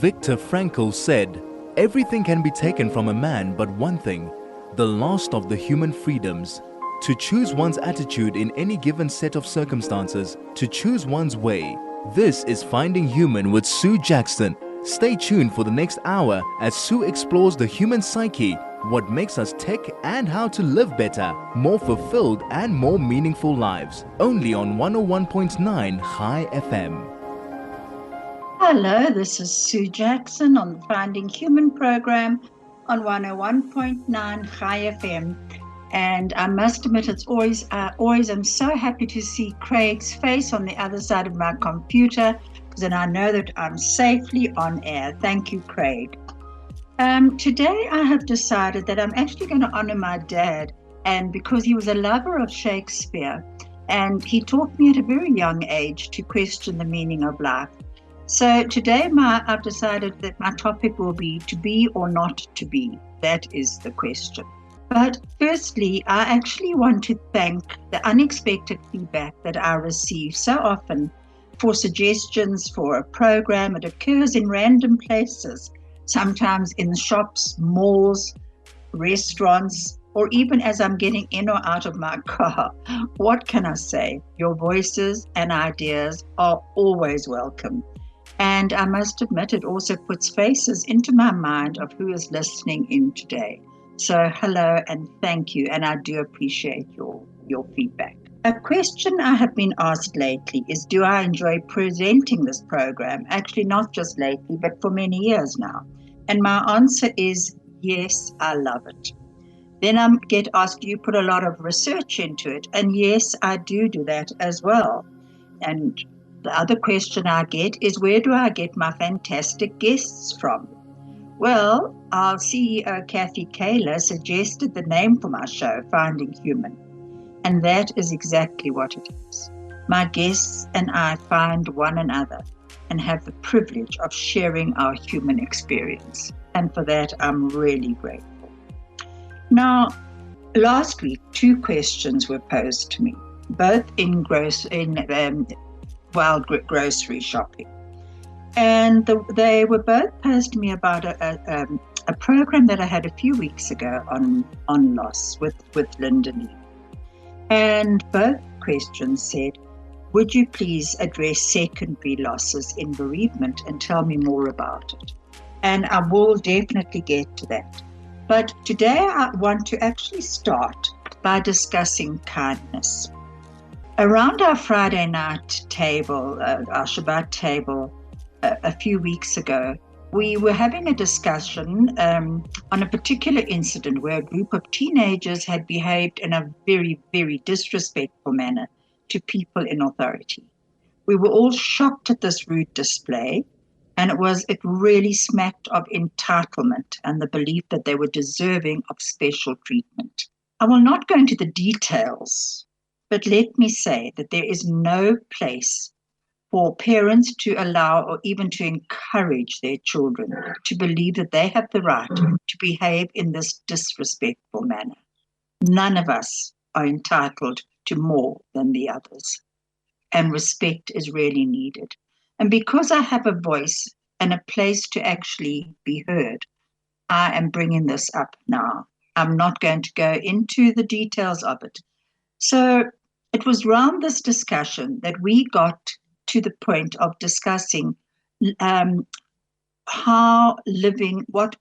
Viktor Frankl said, "Everything can be taken from a man but one thing, the last of the human freedoms. To choose one's attitude in any given set of circumstances, to choose one's way." This is Finding Human with Sue Jackson. Stay tuned for the next hour as Sue explores the human psyche, what makes us tick, and how to live better, more fulfilled and more meaningful lives. Only on 101.9 High FM. Hello, this is Sue Jackson on the Finding Human program on 101.9 High FM. And I must admit, it's always I'm so happy to see Craig's face on the other side of my computer, because then I know that I'm safely on air. Thank you, Craig. Today I have decided that I'm actually going to honor my dad, and because he was a lover of Shakespeare, and he taught me at a very young age to question the meaning of life. So today I've decided that my topic will be or not to be. That is the question. But firstly, I actually want to thank the unexpected feedback that I receive so often for suggestions for a program. It occurs in random places, sometimes in shops, malls, restaurants, or even as I'm getting in or out of my car. What can I say? Your voices and ideas are always welcome. And I must admit, it also puts faces into my mind of who is listening in today. So hello and thank you, and I do appreciate your feedback. A question I have been asked lately is, do I enjoy presenting this program? Actually, not just lately, but for many years now. And my answer is yes, I love it. Then I get asked, do you put a lot of research into it? And yes, I do that as well. And the other question I get is, where do I get my fantastic guests from? Well, our CEO, Kathy Kaler, suggested the name for my show, Finding Human. And that is exactly what it is. My guests and I find one another and have the privilege of sharing our human experience. And for that, I'm really grateful. Now, last week, 2 questions were posed to me, both while grocery shopping. And they were both posed to me about a program that I had a few weeks ago on loss with Linda Lee. And both questions said, would you please address secondary losses in bereavement and tell me more about it? And I will definitely get to that. But today I want to actually start by discussing kindness. Around our Friday night table, our Shabbat table, a few weeks ago, we were having a discussion on a particular incident where a group of teenagers had behaved in a very, very disrespectful manner to people in authority. We were all shocked at this rude display, and it really smacked of entitlement and the belief that they were deserving of special treatment. I will not go into the details, but let me say that there is no place for parents to allow or even to encourage their children to believe that they have the right to behave in this disrespectful manner. None of us are entitled to more than the others, and respect is really needed. And because I have a voice and a place to actually be heard, I am bringing this up now. I'm not going to go into the details of it. So it was around this discussion that we got to the point of discussing how living, what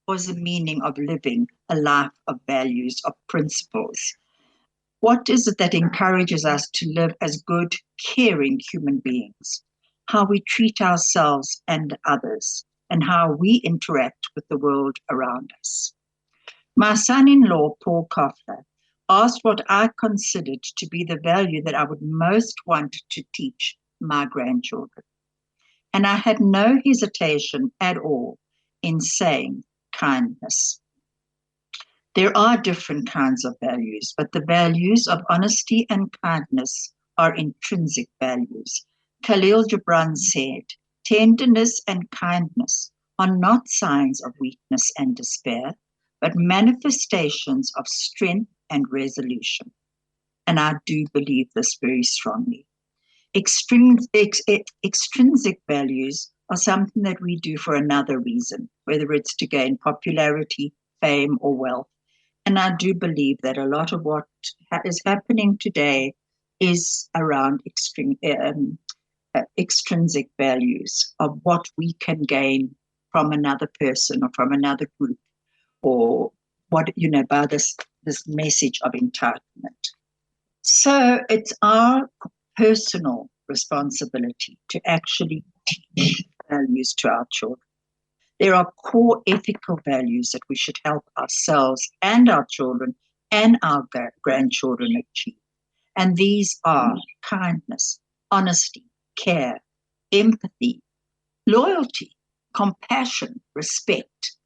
was the meaning of living a life of values, of principles. What is it that encourages us to live as good, caring human beings? How we treat ourselves and others, and how we interact with the world around us. My son-in-law, Paul Koffler, asked what I considered to be the value that I would most want to teach my grandchildren. And I had no hesitation at all in saying kindness. There are different kinds of values, but the values of honesty and kindness are intrinsic values. Khalil Gibran said, tenderness and kindness are not signs of weakness and despair, but manifestations of strength and resolution. And I do believe this very strongly. Extrinsic values are something that we do for another reason, whether it's to gain popularity, fame, or wealth. And I do believe that a lot of what is happening today is around extrinsic values of what we can gain from another person or from another group, or what, by this message of entitlement. So it's our personal responsibility to actually teach values to our children. There are core ethical values that we should help ourselves and our children and our grandchildren achieve. And these are kindness, honesty, care, empathy, loyalty, compassion, respect.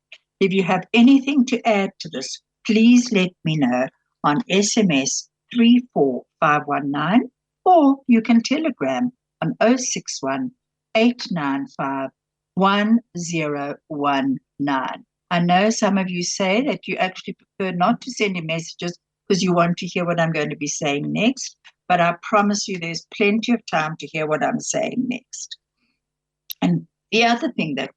If you have anything to add to this, please let me know on SMS 34519, or you can telegram on 061 895 1019. I know some of you say that you actually prefer not to send in messages because you want to hear what I'm going to be saying next, but I promise you there's plenty of time to hear what I'm saying next. And the other thing that,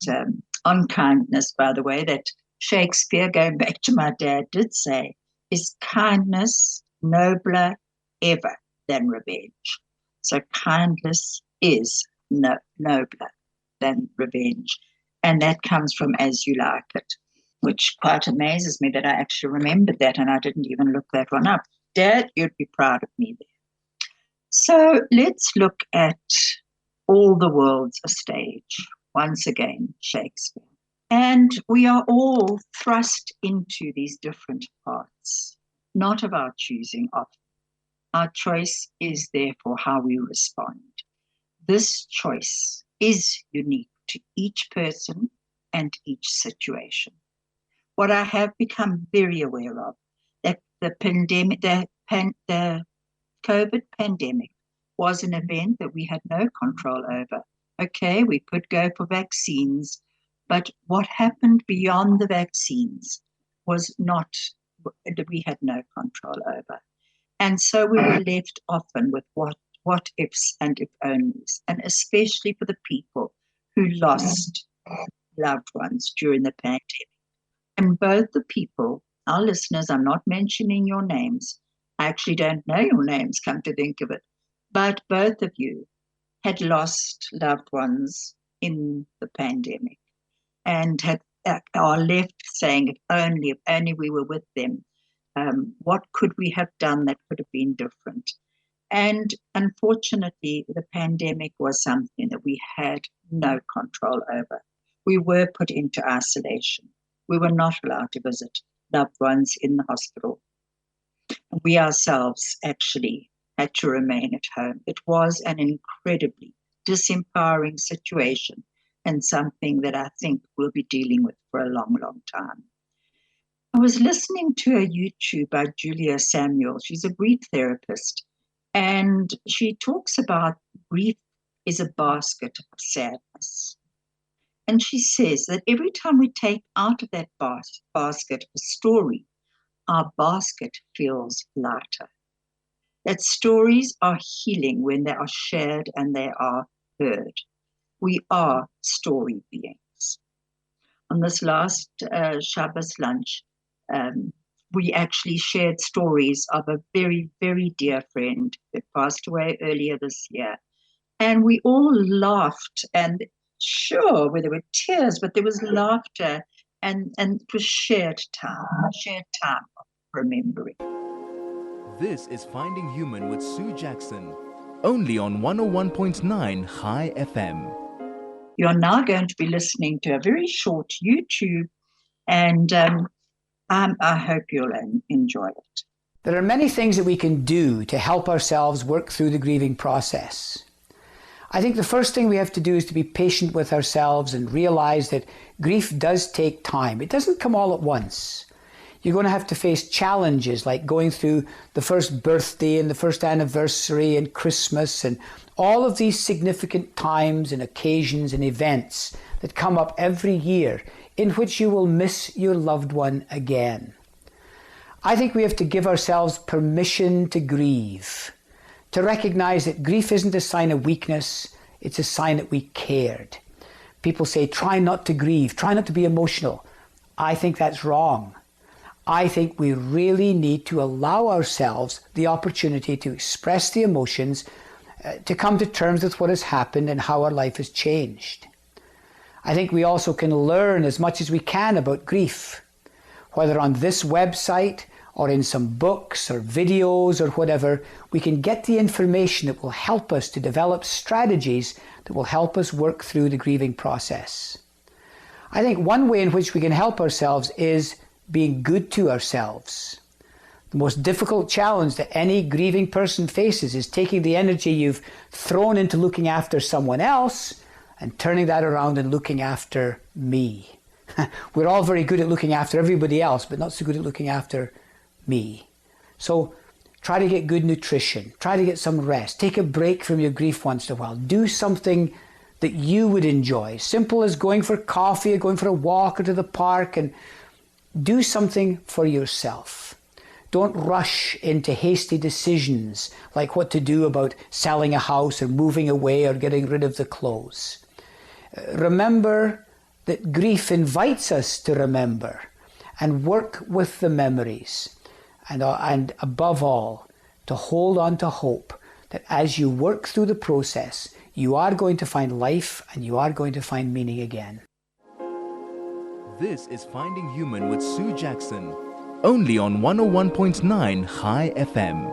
on kindness, by the way, that Shakespeare, going back to my dad, did say, is kindness nobler ever than revenge. So kindness is nobler than revenge. And that comes from As You Like It, which quite amazes me that I actually remembered that and I didn't even look that one up. Dad, you'd be proud of me there. So let's look at All the World's a Stage. Once again, Shakespeare. And we are all thrust into these different parts, not of our choosing often. Our choice is therefore how we respond. This choice is unique to each person and each situation. What I have become very aware of, that the COVID pandemic was an event that we had no control over. Okay, we could go for vaccines, but what happened beyond the vaccines was not, we had no control over. And so we were left often with what ifs and if onlys, and especially for the people who lost loved ones during the pandemic. And both the people, our listeners, I'm not mentioning your names. I actually don't know your names, come to think of it. But both of you had lost loved ones in the pandemic and are left saying, if only we were with them, what could we have done that could have been different? And unfortunately, the pandemic was something that we had no control over. We were put into isolation. We were not allowed to visit loved ones in the hospital. We ourselves actually had to remain at home. It was an incredibly disempowering situation and something that I think we'll be dealing with for a long, long time. I was listening to a YouTube by Julia Samuel. She's a grief therapist, and she talks about grief is a basket of sadness. And she says that every time we take out of that basket a story, our basket feels lighter. That stories are healing when they are shared and they are heard. We are story beings. On this last Shabbos lunch, we actually shared stories of a very, very dear friend that passed away earlier this year. And we all laughed, and sure, where there were tears, but there was laughter, and it was shared time of remembering. This is Finding Human with Sue Jackson, only on 101.9 High FM. You're now going to be listening to a very short YouTube, and I hope you'll enjoy it. There are many things that we can do to help ourselves work through the grieving process. I think the first thing we have to do is to be patient with ourselves and realize that grief does take time. It doesn't come all at once. You're going to have to face challenges like going through the first birthday and the first anniversary and Christmas and all of these significant times and occasions and events that come up every year in which you will miss your loved one again. I think we have to give ourselves permission to grieve, to recognize that grief isn't a sign of weakness, it's a sign that we cared. People say, try not to grieve, try not to be emotional. I think that's wrong. I think we really need to allow ourselves the opportunity to express the emotions, to come to terms with what has happened and how our life has changed. I think we also can learn as much as we can about grief, whether on this website or in some books or videos or whatever. We can get the information that will help us to develop strategies that will help us work through the grieving process. I think one way in which we can help ourselves is being good to ourselves. The most difficult challenge that any grieving person faces is taking the energy you've thrown into looking after someone else and turning that around and looking after me. We're all very good at looking after everybody else, but not so good at looking after me. So try to get good nutrition, try to get some rest, take a break from your grief once in a while, do something that you would enjoy, simple as going for coffee or going for a walk or to the park, and do something for yourself. Don't rush into hasty decisions like what to do about selling a house or moving away or getting rid of the clothes. Remember that grief invites us to remember and work with the memories, and above all, to hold on to hope that as you work through the process, you are going to find life and you are going to find meaning again. This is Finding Human with Sue Jackson, only on 101.9 High FM.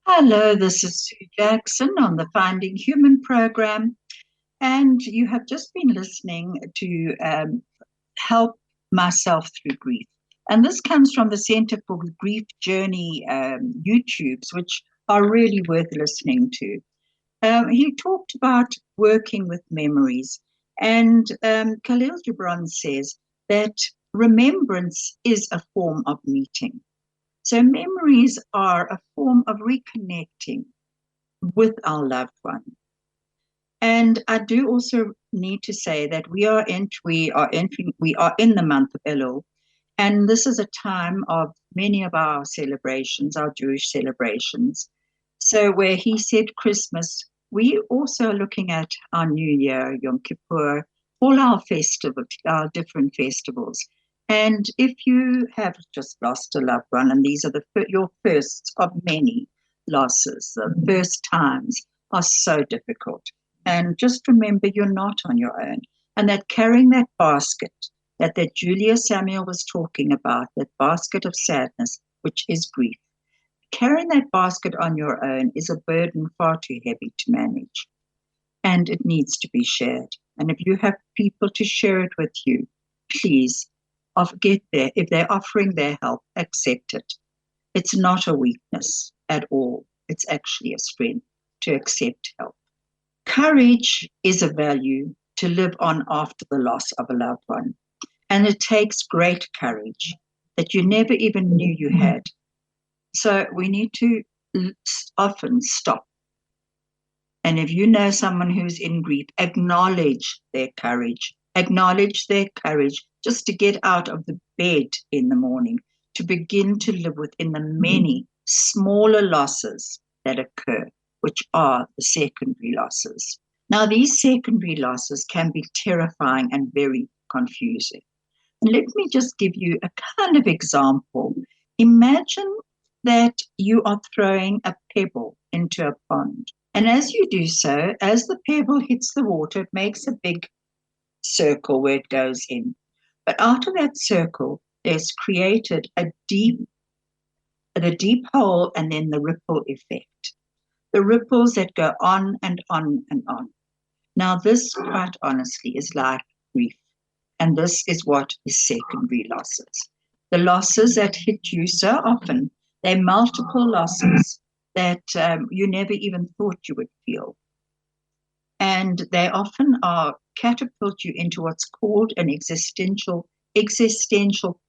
Hello, this is Sue Jackson on the Finding Human program, and you have just been listening to Help Myself Through Grief. And this comes from the Center for Grief Journey YouTubes, which are really worth listening to. He talked about working with memories, and Khalil Gibran says that remembrance is a form of meeting. So memories are a form of reconnecting with our loved one. And I do also need to say that we are in the month of Elul, and this is a time of many of our celebrations, our Jewish celebrations. So where he said Christmas, we also are looking at our New Year, Yom Kippur, all our festivals, our different festivals. And if you have just lost a loved one, and these are your firsts of many losses, the first times are so difficult. And just remember, you're not on your own. And that carrying that basket that Julia Samuel was talking about, that basket of sadness, which is grief, carrying that basket on your own is a burden far too heavy to manage. And it needs to be shared. And if you have people to share it with you, please get there. If they're offering their help, accept it. It's not a weakness at all. It's actually a strength to accept help. Courage is a value to live on after the loss of a loved one. And it takes great courage that you never even knew you had. So we need to often stop. And if you know someone who's in grief, acknowledge their courage. Acknowledge their courage just to get out of the bed in the morning, to begin to live within the many smaller losses that occur, which are the secondary losses. Now, these secondary losses can be terrifying and very confusing. And let me just give you a kind of example. Imagine that you are throwing a pebble into a pond. And as you do so, as the pebble hits the water, it makes a big circle where it goes in. But out of that circle, there's created the deep hole and then the ripple effect. The ripples that go on and on and on. Now, this, quite honestly, is like grief. And this is what is secondary losses. The losses that hit you so often, they're multiple losses that you never even thought you would feel. And they often catapult you into what's called an existential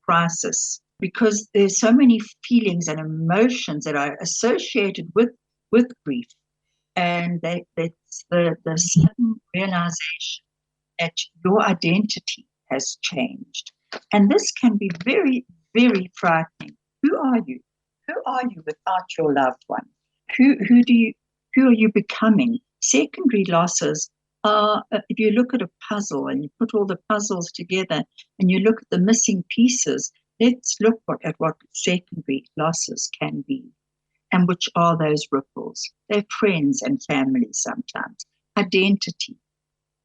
crisis, because there's so many feelings and emotions that are associated with grief. And it's the sudden realization that your identity has changed. And this can be very, very frightening. Who are you? Who are you without your loved one? Who are you becoming? Secondary losses if you look at a puzzle and you put all the puzzles together and you look at the missing pieces, let's look at what secondary losses can be. And which are those ripples? They're friends and family sometimes, identity,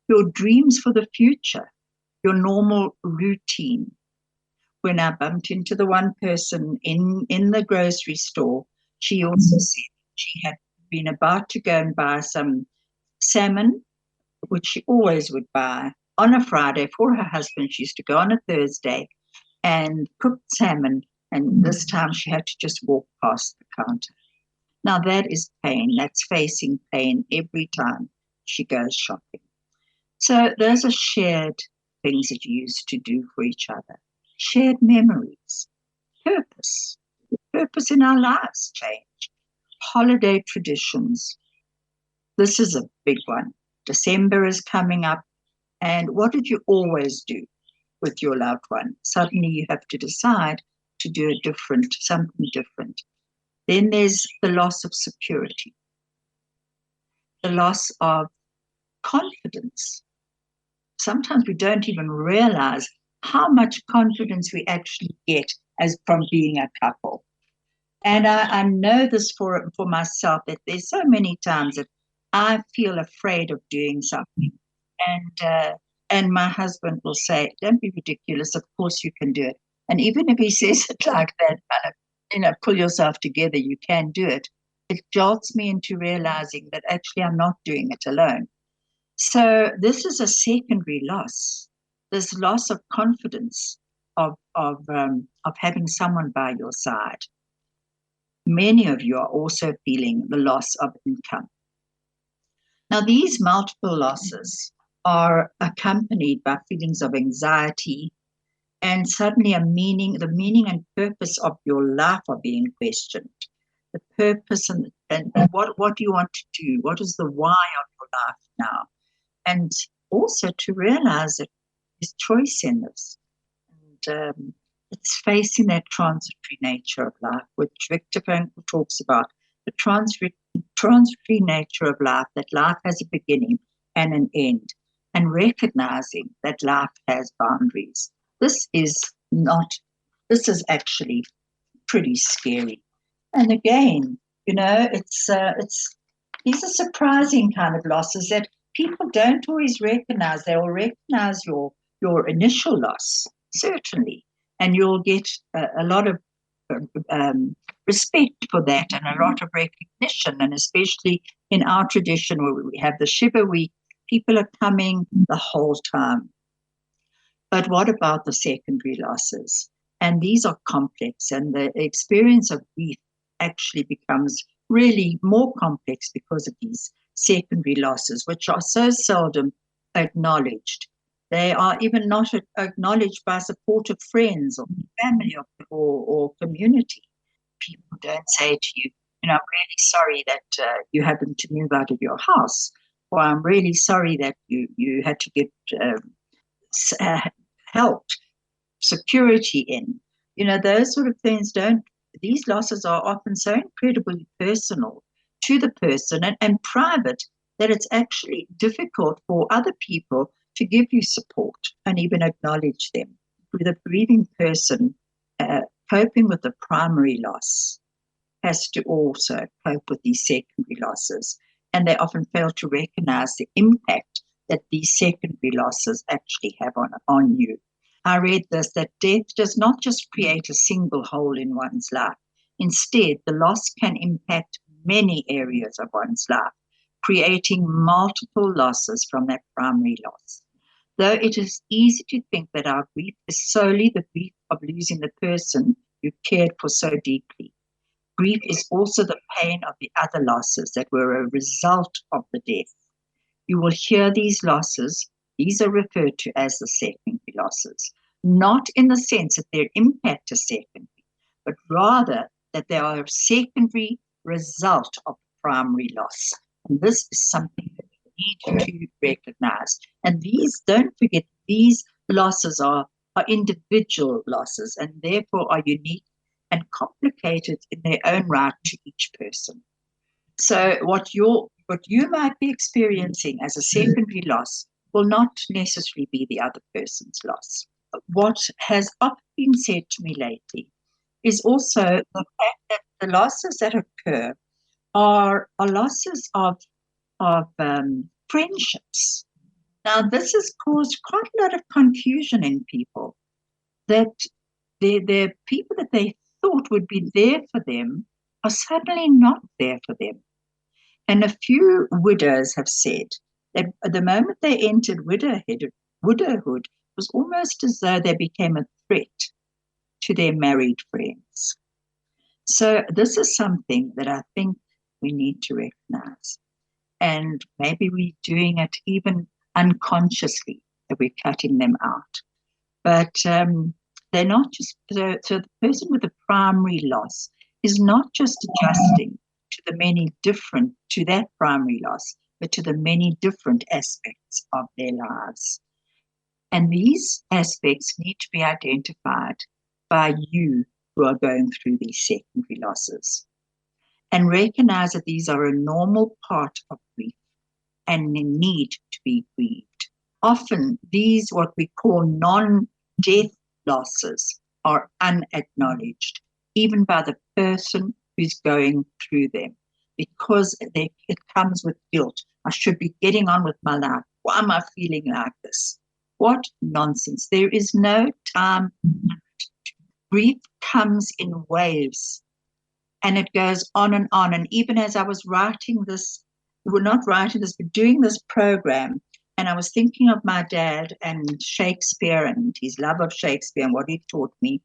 your dreams for the future, your normal routine. When I bumped into the one person in the grocery store, she also said she had been about to go and buy some salmon, which she always would buy on a Friday for her husband. She used to go on a Thursday and cook salmon, and this time she had to just walk past the counter. Now that is pain. That's facing pain every time she goes shopping. So those are shared things that you used to do for each other. Shared memories, purpose. The purpose in our lives changed. Holiday traditions. This is a big one. December is coming up. And what did you always do with your loved one? Suddenly you have to decide to do something different. Then there's the loss of security, the loss of confidence. Sometimes we don't even realize how much confidence we actually get as from being a couple. And I know this for myself, that there's so many times that I feel afraid of doing something. And my husband will say, don't be ridiculous, of course you can do it. And even if he says it like that, pull yourself together, you can do it. It jolts me into realizing that actually I'm not doing it alone. So this is a secondary loss, this loss of confidence of having someone by your side. Many of you are also feeling the loss of income. Now, these multiple losses are accompanied by feelings of anxiety, and suddenly the meaning and purpose of your life are being questioned. The purpose and what do you want to do? What is the why of your life now? And also to realize that there's choice in this. And it's facing that transitory nature of life, which Viktor Frankl talks about, the transitory nature of life, that life has a beginning and an end, and recognizing that life has boundaries. This is actually pretty scary. And again, it's these are surprising kind of losses that people don't always recognize. They will recognize your initial loss, certainly, and you'll get a lot of respect for that and a lot of recognition. And especially in our tradition where we have the Shiva Week, people are coming the whole time. But what about the secondary losses? And these are complex, and the experience of grief actually becomes really more complex because of these secondary losses, which are so seldom acknowledged. They are even not acknowledged by supportive friends or family or community. People don't say to you, I'm really sorry that you happened to move out of your house, or I'm really sorry that you had to get help, security in. Those sort of things these losses are often so incredibly personal to the person and private that it's actually difficult for other people to give you support and even acknowledge them. The grieving person coping with the primary loss has to also cope with these secondary losses, and they often fail to recognize the impact that these secondary losses actually have on you. I read this, that death does not just create a single hole in one's life. Instead, the loss can impact many areas of one's life, creating multiple losses from that primary loss. Though it is easy to think that our grief is solely the grief of losing the person you cared for so deeply, grief is also the pain of the other losses that were a result of the death. You will hear these losses. These are referred to as the secondary losses, not in the sense that their impact is secondary, but rather that they are a secondary result of primary loss. And this is something that we need to recognize. And don't forget, these losses are individual losses and therefore are unique and complicated in their own right to each person. So what you might be experiencing as a secondary loss will not necessarily be the other person's loss. What has often been said to me lately is also the fact that the losses that occur are losses of friendships. Now, this has caused quite a lot of confusion in people, that the people that they thought would be there for them are suddenly not there for them. And a few widows have said that at the moment they entered widowhood was almost as though they became a threat to their married friends. So this is something that I think we need to recognize. And maybe we're doing it even unconsciously, that we're cutting them out. But they're not just, so the person with the primary loss is not just adjusting to that primary loss, but to the many different aspects of their lives. And these aspects need to be identified by you who are going through these secondary losses. And recognize that these are a normal part of grief and they need to be grieved. Often these, what we call non-death losses, are unacknowledged, even by the person who's going through them, because it comes with guilt. I should be getting on with my life. Why am I feeling like this? What nonsense. There is no time. Grief comes in waves, and it goes on and on. And even as I was writing this, well, not writing this, but doing this program, and I was thinking of my dad and Shakespeare and his love of Shakespeare and what he taught me,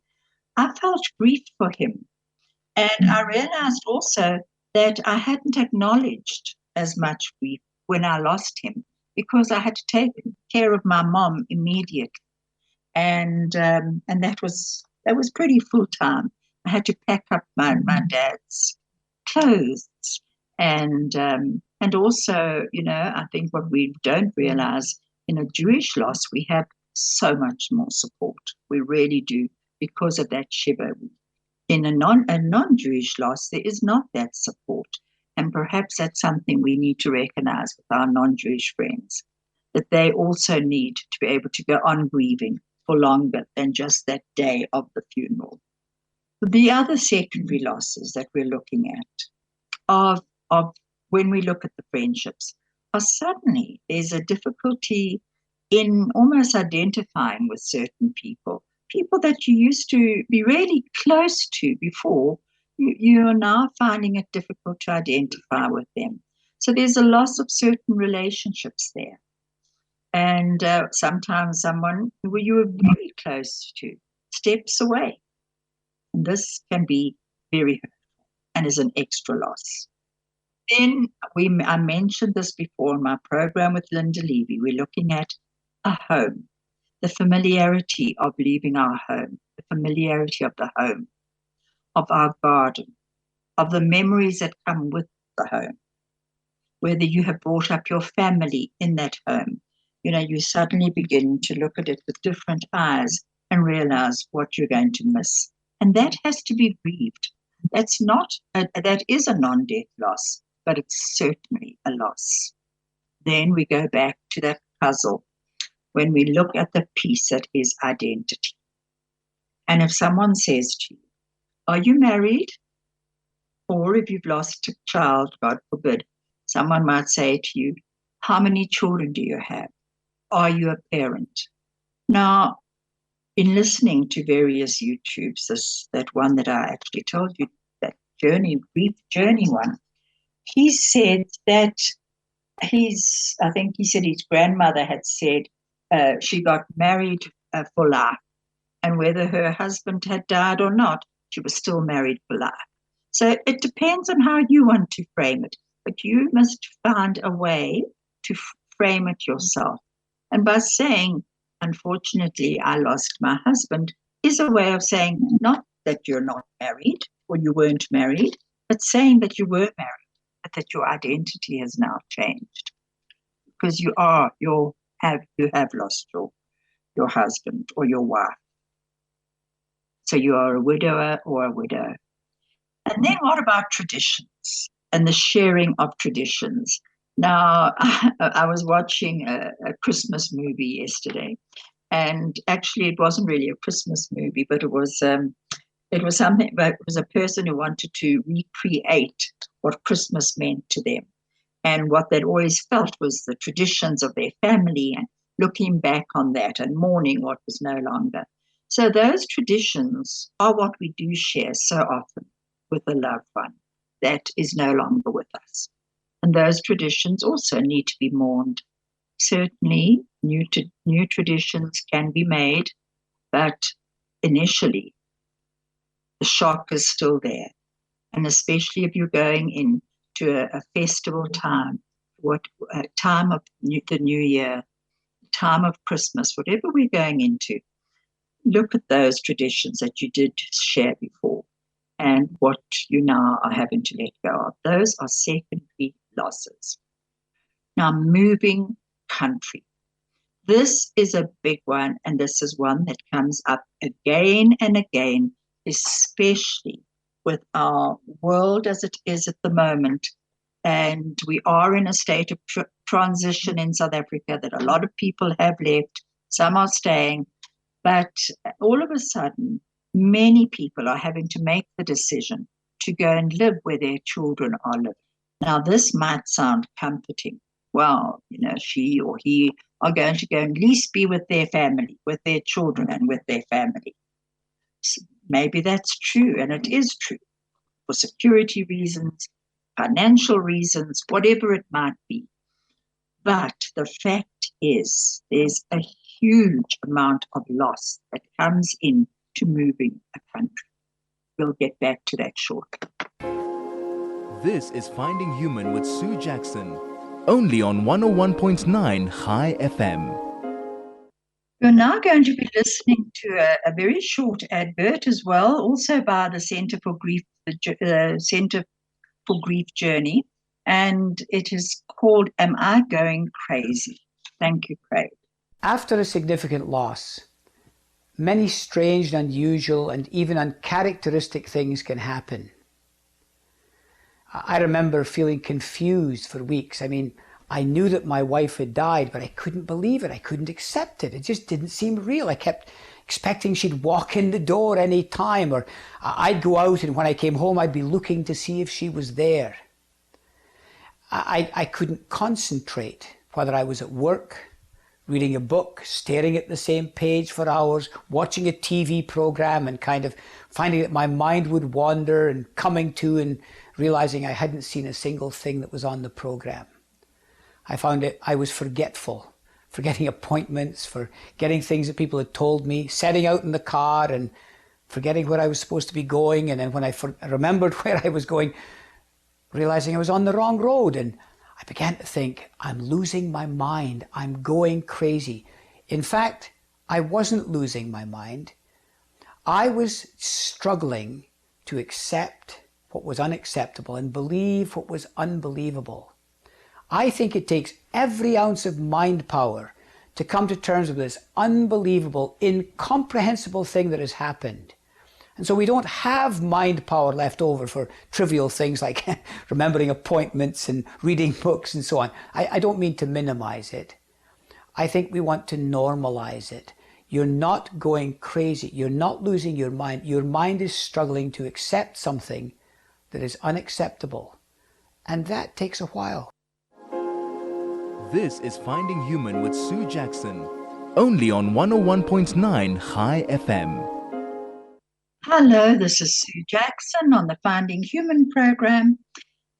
I felt grief for him. And I realized also that I hadn't acknowledged as much grief when I lost him, because I had to take care of my mom immediately. And that was pretty full time. I had to pack up my dad's clothes, and also, I think what we don't realize, in a Jewish loss, we have so much more support. We really do, because of that Shiva. In a non-Jewish loss, there is not that support, and perhaps that's something we need to recognize with our non-Jewish friends, that they also need to be able to go on grieving for longer than just that day of the funeral. The other secondary losses that we're looking at of when we look at the friendships are suddenly there's a difficulty in almost identifying with certain people that you used to be really close to before. You are now finding it difficult to identify with them. So there's a loss of certain relationships there. And sometimes someone who you were very close to steps away. And this can be very hurtful and is an extra loss. Then I mentioned this before in my program with Linda Levy. We're looking at a home, the familiarity of leaving our home, the familiarity of the home, of our garden, of the memories that come with the home. Whether you have brought up your family in that home, you suddenly begin to look at it with different eyes and realize what you're going to miss. And that has to be grieved. That is a non-death loss, but it's certainly a loss. Then we go back to that puzzle when we look at the piece that is identity. And if someone says to you, are you married? Or if you've lost a child, God forbid, someone might say to you, how many children do you have? Are you a parent? Now, in listening to various YouTubes, that one that I actually told you, that grief journey one, he said that I think he said his grandmother had said she got married for life, and whether her husband had died or not, she was still married for life. So it depends on how you want to frame it, but you must find a way to frame it yourself. And by saying, unfortunately, I lost my husband, is a way of saying not that you're not married or you weren't married, but saying that you were married, but that your identity has now changed, because you have lost your husband or your wife. So you are a widower or a widow. And then what about traditions? and the sharing of traditions. Now, I was watching a Christmas movie yesterday, and actually, it wasn't really a Christmas movie, but it was something. But it was a person who wanted to recreate what Christmas meant to them, and what they'd always felt was the traditions of their family, and looking back on that and mourning what was no longer. So those traditions are what we do share so often with a loved one that is no longer with us. And those traditions also need to be mourned. Certainly, new traditions can be made, but initially, the shock is still there. And especially if you're going into a festival time, time of the new year, time of Christmas, whatever we're going into, look at those traditions that you did share before and what you now are having to let go of. Those are secondary losses. Now, moving country. This is a big one, and this is one that comes up again and again, especially with our world as it is at the moment. And we are in a state of transition in South Africa that a lot of people have left, some are staying, but all of a sudden, many people are having to make the decision to go and live where their children are living. Now, this might sound comforting. Well, she or he are going to go and at least be with their family, with their children and with their family. So maybe that's true, and it is true, for security reasons, financial reasons, whatever it might be. But the fact is, there's a huge amount of loss that comes in to moving a country. We'll get back to that shortly. This is Finding Human with Sue Jackson, only on 101.9 High FM. You're now going to be listening to a very short advert as well, also by the Center for Grief, Center for Grief Journey, and it is called "Am I Going Crazy?" Thank you, Craig. After a significant loss, many strange and unusual and even uncharacteristic things can happen. I remember feeling confused for weeks. I knew that my wife had died, but I couldn't believe it. I couldn't accept it. It just didn't seem real. I kept expecting she'd walk in the door any time, or I'd go out and when I came home, I'd be looking to see if she was there. I couldn't concentrate, whether I was at work, reading a book, staring at the same page for hours, watching a TV program and kind of finding that my mind would wander and coming to and realizing I hadn't seen a single thing that was on the program. I found that I was forgetful, forgetting appointments, forgetting things that people had told me, setting out in the car and forgetting where I was supposed to be going. And then when I remembered where I was going, realizing I was on the wrong road. And I began to think, I'm losing my mind. I'm going crazy. In fact, I wasn't losing my mind. I was struggling to accept what was unacceptable and believe what was unbelievable. I think it takes every ounce of mind power to come to terms with this unbelievable, incomprehensible thing that has happened. And so we don't have mind power left over for trivial things like remembering appointments and reading books and so on. I don't mean to minimize it. I think we want to normalize it. You're not going crazy. You're not losing your mind. Your mind is struggling to accept something that is unacceptable. And that takes a while. This is Finding Human with Sue Jackson, only on 101.9 High FM. Hello, this is Sue Jackson on the Finding Human program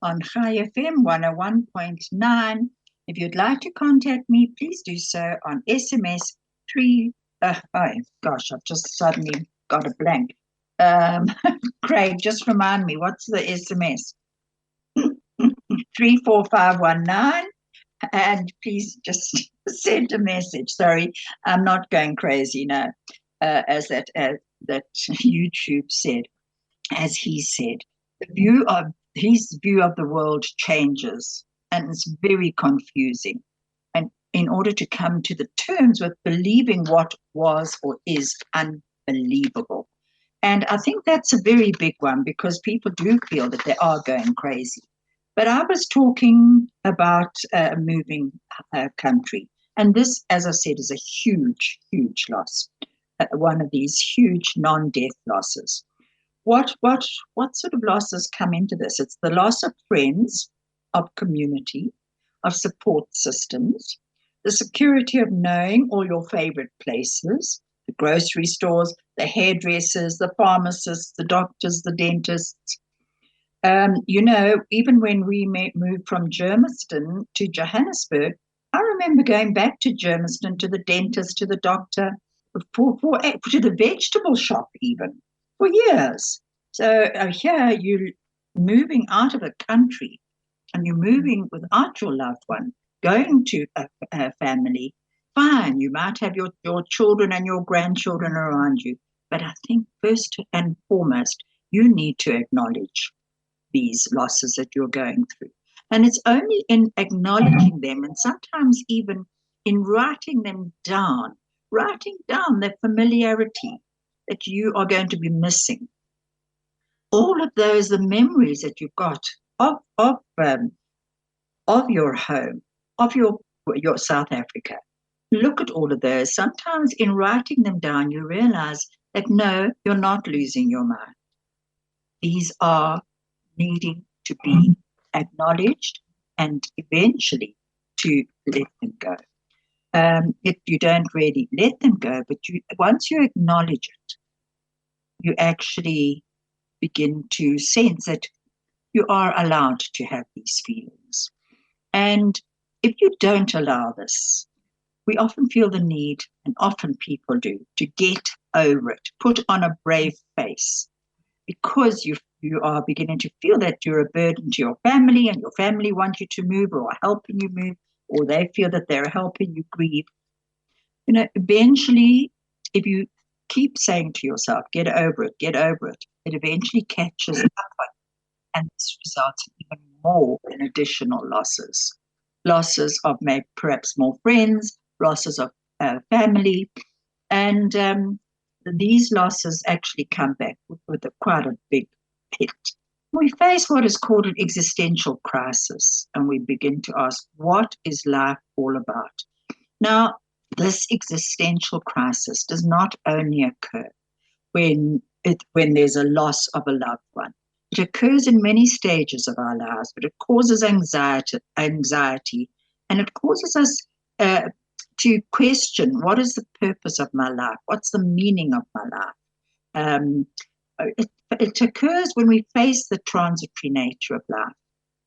on High FM 101.9. If you'd like to contact me, please do so on SMS 3. Oh gosh, I've just suddenly got a blank. Craig, just remind me, what's the SMS? 34519. And please just send a message. Sorry, I'm not going crazy now, as that YouTube said, as he said. His view of the world changes, and it's very confusing. And in order to come to the terms with believing what was or is unbelievable. And I think that's a very big one, because people do feel that they are going crazy. But I was talking about moving country. And this, as I said, is a huge, huge loss. One of these huge non-death losses. What sort of losses come into this? It's the loss of friends, of community, of support systems, the security of knowing all your favorite places, the grocery stores, the hairdressers, the pharmacists, the doctors, the dentists. Even when we moved from Germiston to Johannesburg, I remember going back to Germiston, to the dentist, to the doctor, to the vegetable shop even, for years. So here you're moving out of a country and you're moving without your loved one, going to a family. Fine, you might have your children and your grandchildren around you. But I think first and foremost, you need to acknowledge these losses that you're going through. And it's only in acknowledging them, and sometimes even in writing down the familiarity that you are going to be missing. All of those, the memories that you've got of your home, of your South Africa. Look at all of those. Sometimes in writing them down, you realize that no, you're not losing your mind. These are needing to be acknowledged and eventually to let them go. If you don't really let them go, but once you acknowledge it, you actually begin to sense that you are allowed to have these feelings. And if you don't allow this, we often feel the need, and often people do, to get over it, put on a brave face, because you are beginning to feel that you're a burden to your family, and your family want you to move or are helping you move, or they feel that they're helping you grieve. Eventually, if you keep saying to yourself, get over it, it eventually catches up, and this results in even more in additional losses. Losses of maybe perhaps more friends, losses of family, and these losses actually come back with quite a big hit. We face what is called an existential crisis, and we begin to ask, what is life all about? Now, this existential crisis does not only occur when there's a loss of a loved one. It occurs in many stages of our lives, but it causes anxiety, and it causes us to question, what is the purpose of my life? What's the meaning of my life? It occurs when we face the transitory nature of life,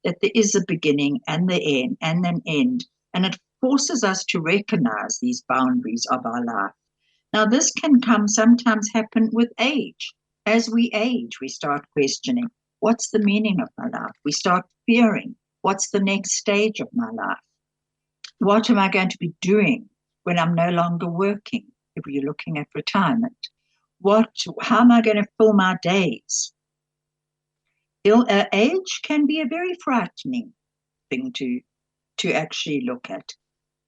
that there is a beginning and the end and an end, and it forces us to recognize these boundaries of our life. Now, this can sometimes happen with age. As we age, we start questioning, what's the meaning of my life? We start fearing, what's the next stage of my life? What am I going to be doing when I'm no longer working, if you're looking at retirement? How am I going to fill my days? Age can be a very frightening thing to actually look at.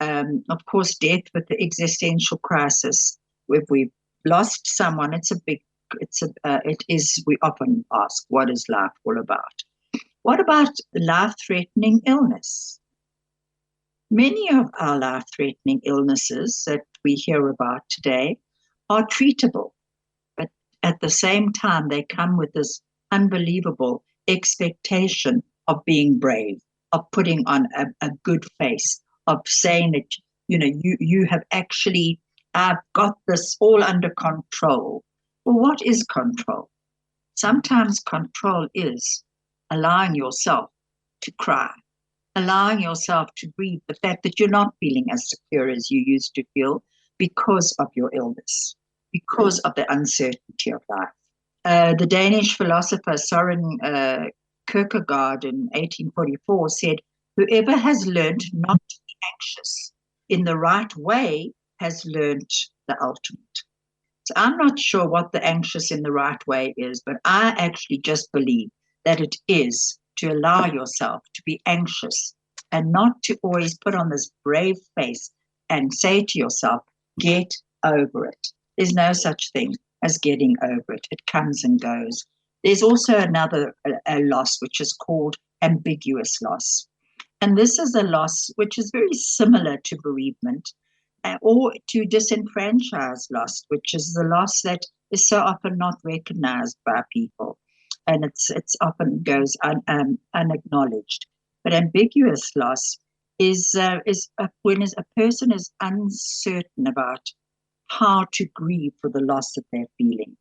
Of course, death with the existential crisis, if we've lost someone, we often ask, what is life all about? What about life-threatening illness? Many of our life-threatening illnesses that we hear about today are treatable, but at the same time, they come with this unbelievable expectation of being brave, of putting on a good face, of saying that, you have actually, I've got this all under control. Well, what is control? Sometimes control is allowing yourself to cry, allowing yourself to grieve the fact that you're not feeling as secure as you used to feel because of your illness, because of the uncertainty of life. The Danish philosopher Søren Kierkegaard in 1844 said, whoever has learned not to be anxious in the right way has learned the ultimate. So I'm not sure what the anxious in the right way is, but I actually just believe that it is to allow yourself to be anxious and not to always put on this brave face and say to yourself, get over it. There's no such thing as getting over it. It comes and goes. There's also another loss, which is called ambiguous loss. And this is a loss which is very similar to bereavement or to disenfranchised loss, which is the loss that is so often not recognized by people, and it's often goes unacknowledged. But ambiguous loss is when a person is uncertain about how to grieve for the loss that they're feeling.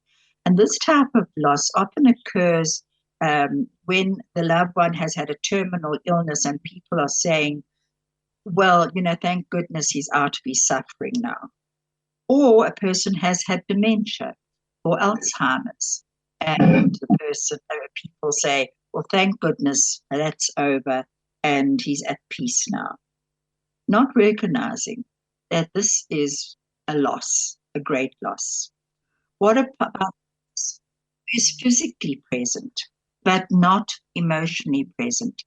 And this type of loss often occurs when the loved one has had a terminal illness and people are saying, well, thank goodness he's out of his suffering now. Or a person has had dementia or Alzheimer's, and people say, well, thank goodness that's over and he's at peace now. Not recognizing that this is a loss, a great loss. What about is physically present, but not emotionally present,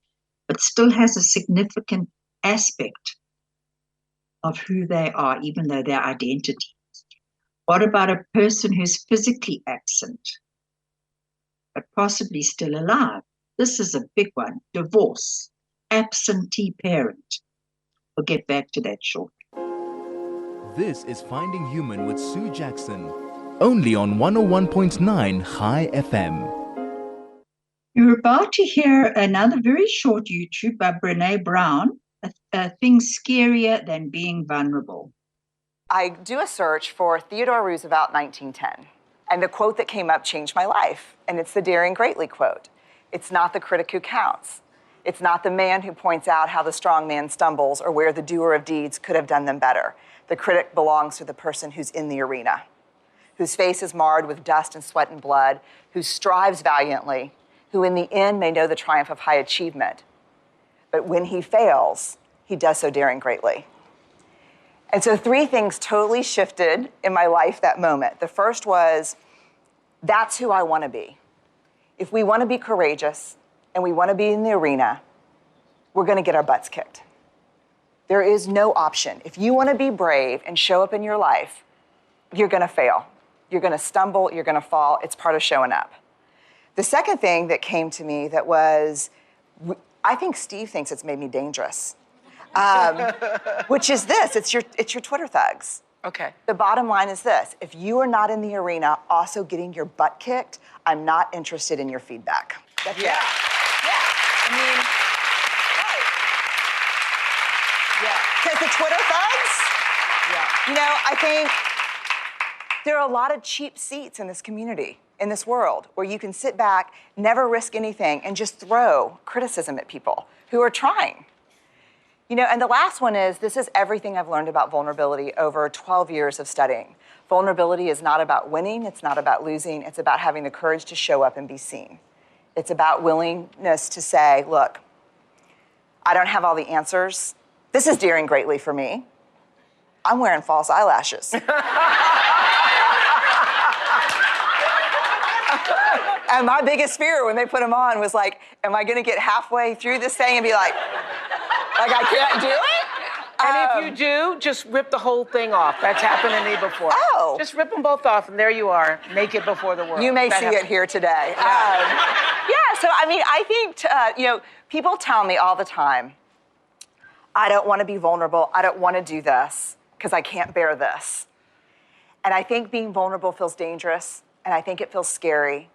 but still has a significant aspect of who they are, even though their identity. What about a person who's physically absent, but possibly still alive? This is a big one. Divorce, absentee parent. We'll get back to that shortly. This is Finding Human with Sue Jackson, only on 101.9 High FM. You're about to hear another very short YouTube by Brene Brown, a thing scarier than being vulnerable. I do a search for Theodore Roosevelt 1910, and the quote that came up changed my life, and it's the Daring Greatly quote. It's not the critic who counts. It's not the man who points out how the strong man stumbles or where the doer of deeds could have done them better. The critic belongs to the person who's in the arena, whose face is marred with dust and sweat and blood, who strives valiantly, who in the end may know the triumph of high achievement. But when he fails, he does so daring greatly. And so 3 things totally shifted in my life that moment. The first was, that's who I want to be. If we want to be courageous and we want to be in the arena, we're going to get our butts kicked. There is no option. If you want to be brave and show up in your life, you're going to fail. You're going to stumble. You're going to fall. It's part of showing up. The second thing that came to me that was, I think Steve thinks it's made me dangerous, which is this. It's your Twitter thugs. Okay. The bottom line is this. If you are not in the arena also getting your butt kicked, I'm not interested in your feedback. That's it. Yeah. I mean, right. Yeah. Because the Twitter thugs, I think there are a lot of cheap seats in this community, in this world, where you can sit back, never risk anything, and just throw criticism at people who are trying. And the last one is, this is everything I've learned about vulnerability over 12 years of studying. Vulnerability is not about winning, it's not about losing, it's about having the courage to show up and be seen. It's about willingness to say, look, I don't have all the answers. This is daring greatly for me. I'm wearing false eyelashes. And my biggest fear when they put them on was like, am I gonna get halfway through this thing and be like I can't do it? And if you do, just rip the whole thing off. That's happened to me before. Oh. Just rip them both off, and there you are, naked before the world. You may see it here today. So I mean, I think, people tell me all the time, I don't want to be vulnerable, I don't want to do this, because I can't bear this. And I think being vulnerable feels dangerous, and I think it feels scary,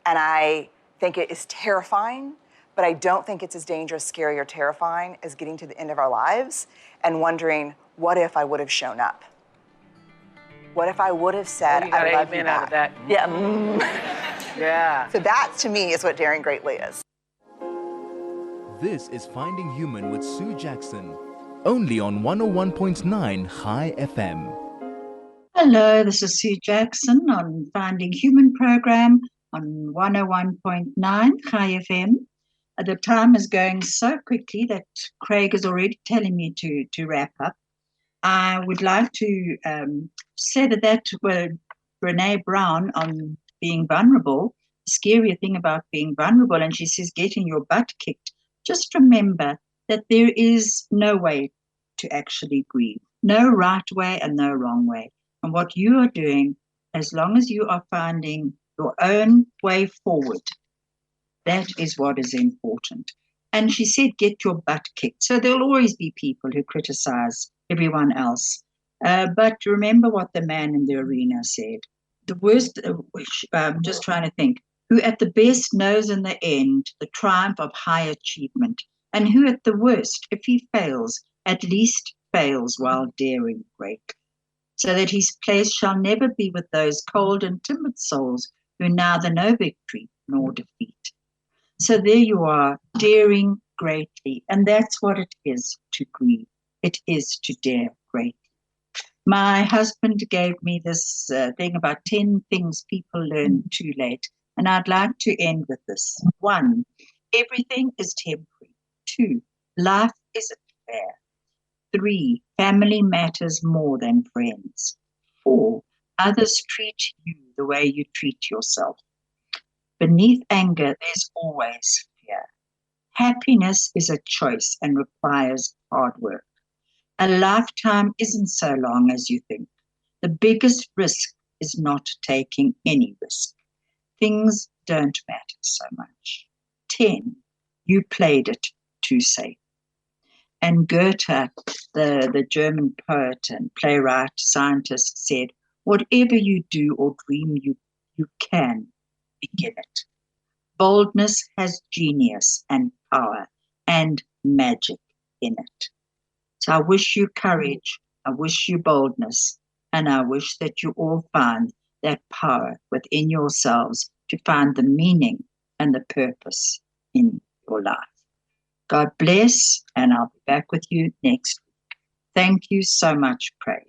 and I think it is terrifying, but I don't think it's as dangerous, scary, or terrifying as getting to the end of our lives and wondering, what if I would have shown up? What if I would have said, I love you back? Out of that. Yeah. Yeah. So that, to me, is what daring greatly is. This is Finding Human with Sue Jackson, only on 101.9 High FM. Hello, this is Sue Jackson on Finding Human program on 101.9 High FM. The time is going so quickly that Craig is already telling me to wrap up. I would like to say that Brene Brown on being vulnerable, the scary thing about being vulnerable, and she says getting your butt kicked. Just remember that there is no way to actually grieve, no right way and no wrong way. And what you are doing, as long as you are finding your own way forward, that is what is important. And she said, get your butt kicked. So there'll always be people who criticize everyone else. But remember what the man in the arena said. The worst, I'm just trying to think, who at the best knows in the end the triumph of high achievement, and who at the worst, if he fails, at least fails while daring greatly, so that his place shall never be with those cold and timid souls who neither know victory nor defeat. So there you are, daring greatly, and that's what it is to grieve. It is to dare greatly. My husband gave me this thing about 10 things people learn too late, and I'd like to end with this. 1, everything is temporary. 2, life isn't fair. 3, family matters more than friends. 4, others treat you the way you treat yourself. Beneath anger, there's always fear. Happiness is a choice and requires hard work. A lifetime isn't so long as you think. The biggest risk is not taking any risk. Things don't matter so much. 10, you played it too safe. And Goethe, the German poet and playwright, scientist, said, whatever you do or dream, you can begin it. Boldness has genius and power and magic in it. So I wish you courage, I wish you boldness, and I wish that you all find that power within yourselves to find the meaning and the purpose in your life. God bless, and I'll be back with you next week. Thank you so much, Praise.